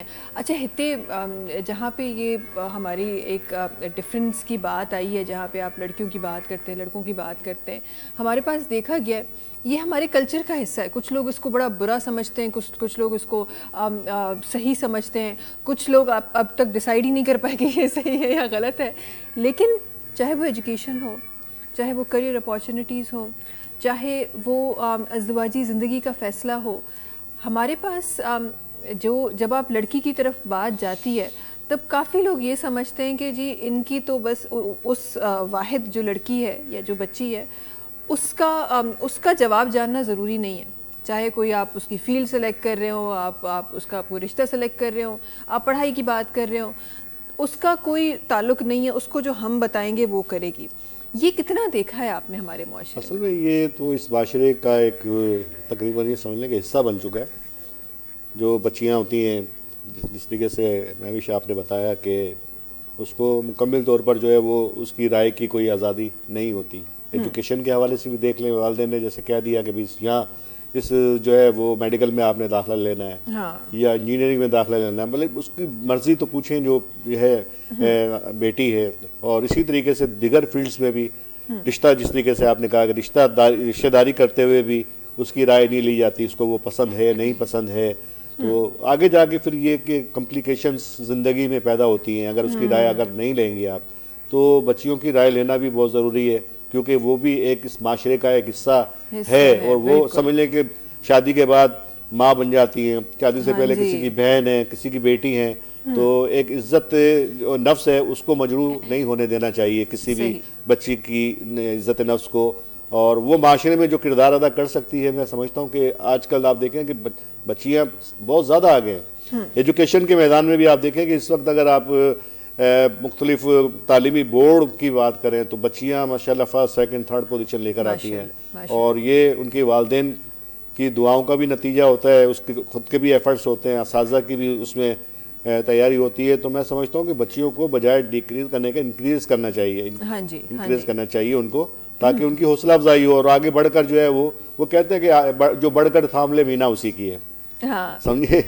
اچھا ہتے جہاں پہ یہ ہماری ایک ڈفرینس کی بات آئی ہے، جہاں پہ آپ لڑکیوں کی بات کرتے ہیں، لڑکوں کی بات کرتے ہیں، ہمارے پاس دیکھا گیا ہے یہ ہمارے کلچر کا حصہ ہے. کچھ لوگ اس کو بڑا برا سمجھتے ہیں، کچھ لوگ اس کو صحیح سمجھتے ہیں، کچھ لوگ اب تک ڈیسائیڈ ہی نہیں کر پائے کہ یہ صحیح ہے یا غلط ہے. لیکن چاہے وہ ایجوکیشن ہو، چاہے وہ کریئر اپارچونیٹیز ہوں، چاہے وہ ازدواجی زندگی کا فیصلہ ہو، ہمارے پاس جب آپ لڑکی کی طرف بات جاتی ہے تب کافی لوگ یہ سمجھتے ہیں کہ جی ان کی تو بس اس واحد جو لڑکی ہے یا جو بچی ہے اس کا جواب جاننا ضروری نہیں ہے. چاہے کوئی آپ اس کی فیلڈ سلیکٹ کر رہے ہو، آپ اس کا کوئی رشتہ سلیکٹ کر رہے ہو، آپ پڑھائی کی بات کر رہے ہو، اس کا کوئی تعلق نہیں ہے. اس کو جو ہم بتائیں گے وہ کرے گی. یہ کتنا دیکھا ہے آپ نے ہمارے معاشرے اصل میں یہ تو اس معاشرے کا ایک تقریباً یہ سمجھنے کا حصہ بن چکا ہے. جو بچیاں ہوتی ہیں، جس طریقے سے مہوش آپ نے بتایا کہ اس کو مکمل طور پر جو ہے وہ اس کی رائے کی کوئی آزادی نہیں ہوتی. ایجوکیشن کے حوالے سے بھی دیکھ لیں، والدین نے جیسے کہہ دیا کہ یہاں اس جو ہے وہ میڈیکل میں آپ نے داخلہ لینا ہے یا انجینئرنگ میں داخلہ لینا ہے، مطلب اس کی مرضی تو پوچھیں جو ہے بیٹی ہے. اور اسی طریقے سے دیگر فیلڈز میں بھی رشتہ، جس طریقے سے آپ نے کہا کہ رشتہ داری کرتے ہوئے بھی اس کی رائے نہیں لی جاتی، اس کو وہ پسند ہے نہیں پسند ہے. تو آگے جا کے پھر یہ کہ کمپلیکیشنز زندگی میں پیدا ہوتی ہیں اگر اس کی رائے اگر نہیں لیں گے آپ. تو بچیوں کی رائے لینا بھی بہت ضروری ہے، کیونکہ وہ بھی ایک اس معاشرے کا ایک حصہ ہے. اور وہ سمجھ لیں کہ شادی کے بعد ماں بن جاتی ہیں، شادی سے پہلے کسی کی بہن ہے، کسی کی بیٹی ہیں. تو ایک عزت جو نفس ہے اس کو مجروح نہیں ہونے دینا چاہیے کسی بھی بچی کی عزت نفس کو. اور وہ معاشرے میں جو کردار ادا کر سکتی ہے، میں سمجھتا ہوں کہ آج کل آپ دیکھیں کہ بچیاں بہت زیادہ آگے ہیں. ایجوکیشن کے میدان میں بھی آپ دیکھیں کہ اس وقت اگر آپ مختلف تعلیمی بورڈ کی بات کریں تو بچیاں ماشاءاللہ فرسٹ سیکنڈ تھرڈ پوزیشن لے کر آتی ہیں. اور یہ ان کے والدین کی دعاؤں کا بھی نتیجہ ہوتا ہے، اس کے خود کے بھی ایفرٹس ہوتے ہیں، اساتذہ کی بھی اس میں تیاری ہوتی ہے. تو میں سمجھتا ہوں کہ بچیوں کو بجائے ڈیکریز کرنے کا انکریز کرنا چاہیے، انکریز کرنا چاہیے ان کو، تاکہ ان کی حوصلہ افزائی ہو. اور آگے بڑھ کر جو ہے وہ کہتے ہیں کہ جو بڑھ کر تھام لے مینا اسی کی ہے. سمجھے،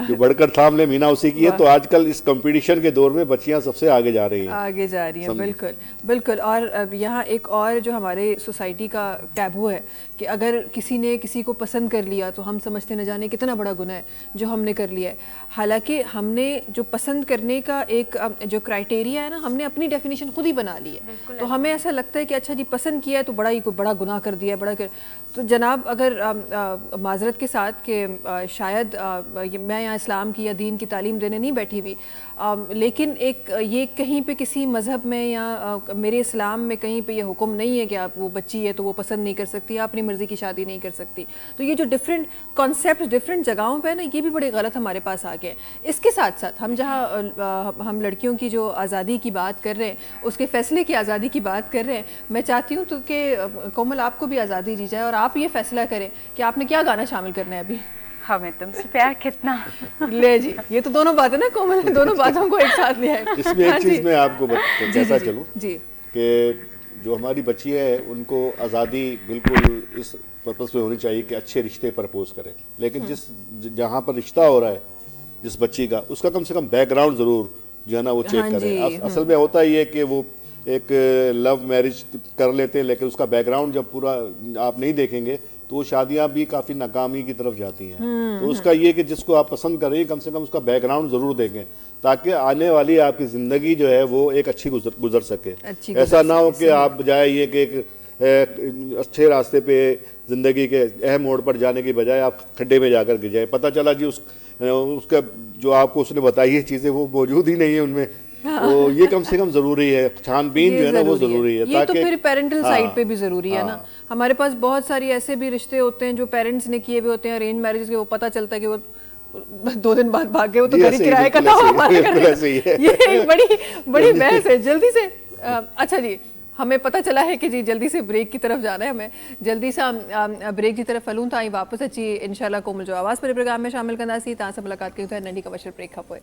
جو بڑھ کر تھام لے مینا اسی کی ہے. تو آج کل اس کمپٹیشن کے دور میں بچیاں سب سے آگے جا رہی ہیں. بالکل بالکل. اور یہاں ایک اور جو ہمارے سوسائٹی کا ٹیبو ہے کہ اگر کسی نے کسی کو پسند کر لیا تو ہم سمجھتے نہ جانے کتنا بڑا گناہ ہے جو ہم نے کر لیا ہے. حالانکہ ہم نے جو پسند کرنے کا ایک جو کرائٹیریا ہے نا، ہم نے اپنی ڈیفینیشن خود ہی بنا لی ہے. تو ہمیں ایسا لگتا ہے کہ اچھا جی پسند کیا ہے تو بڑا گناہ کر دیا ہے، تو جناب اگر معذرت کے ساتھ کہ شاید میں یہاں اسلام کی یا دین کی تعلیم دینے نہیں بیٹھی ہوئی، لیکن یہ کہیں پہ کسی مذہب میں یا میرے اسلام میں کہیں پہ یہ حکم نہیں ہے کہ آپ وہ بچی ہے تو وہ پسند نہیں کر سکتی، آپ اپنی مرضی کی شادی نہیں کر سکتی. تو یہ جو ڈفرینٹ کانسیپٹ ڈفرینٹ جگہوں پہ نا، یہ بھی بڑے غلط ہمارے پاس آ گئے. اس کے ساتھ ساتھ ہم جہاں ہم لڑکیوں کی جو آزادی کی بات کر رہے ہیں، اس کے فیصلے کی آزادی کی بات کر رہے ہیں، میں چاہتی ہوں تو کہ کومل آپ کو بھی آزادی دی جائے اور آپ یہ فیصلہ کریں کہ آپ نے کیا گانا شامل کرنا ہے ابھی. ہمیں تم سے پیار کتنا. لے جی، یہ تو دونوں باتیں نا کومل نے دونوں باتوں کو ایک ساتھ لیا ہے. اس میں ایک چیز میں آپ کو کہتا چلوں کہ جو ہماری بچی ہے ان کو آزادی بالکل اس پرپس میں ہونی چاہیے کہ اچھے رشتے پرپوز کریں. لیکن جہاں پر رشتہ ہو رہا ہے جس بچی کا، اس کا کم سے کم بیک گراؤنڈ ضرور جو ہے نا وہ چیک کریں. اصل میں ہوتا ہی ہے کہ وہ ایک لو میرج کر لیتے ہیں، لیکن اس کا بیک گراؤنڈ جب پورا آپ نہیں دیکھیں گے تو وہ شادیاں بھی کافی ناکامی کی طرف جاتی ہیں. تو اس کا یہ کہ جس کو آپ پسند کریں کم سے کم اس کا بیک گراؤنڈ ضرور دیکھیں، تاکہ آنے والی آپ کی زندگی جو ہے وہ ایک اچھی گزر سکے. ایسا نہ ہو کہ آپ بجائے یہ کہ ایک اچھے راستے پہ زندگی کے اہم موڑ پر جانے کی بجائے آپ کھڈے میں جا کر گر جائیں. پتہ چلا جی اس کا جو آپ کو اس نے بتائی ہے چیزیں وہ موجود ہی نہیں ہیں ان میں. تو یہ کم سے کم ضروری ہے، چھان بین جو ہے نا وہ ضروری ہے. یہ تو پھر پیرنٹل سائڈ پہ بھی ضروری ہے نا. ہمارے پاس بہت ساری ایسے بھی رشتے ہوتے ہیں جو پیرنٹس نے کیے ہوئے ہوتے ہیں ارینج میرج کے، وہ پتہ چلتا ہے کہ وہ 2 دن بعد بھاگ گئے، وہ تو گھر ہی کرایہ کا تھا ہمارا گھر. یہ ایک بڑی بحث ہے. جلدی سے اچھا جی ہمیں پتہ چلا ہے کہ جی جلدی سے بریک کی طرف جانا ہے، ہمیں جلدی سے بریک کی طرف ہلوں تھا واپس اچھی انشاءاللہ کومل جو آواز پر پروگرام میں شامل کرنا سی. تاں سے ملاقات کی ہوتا ہے ننڈی کا بشر بریک کھپوئے.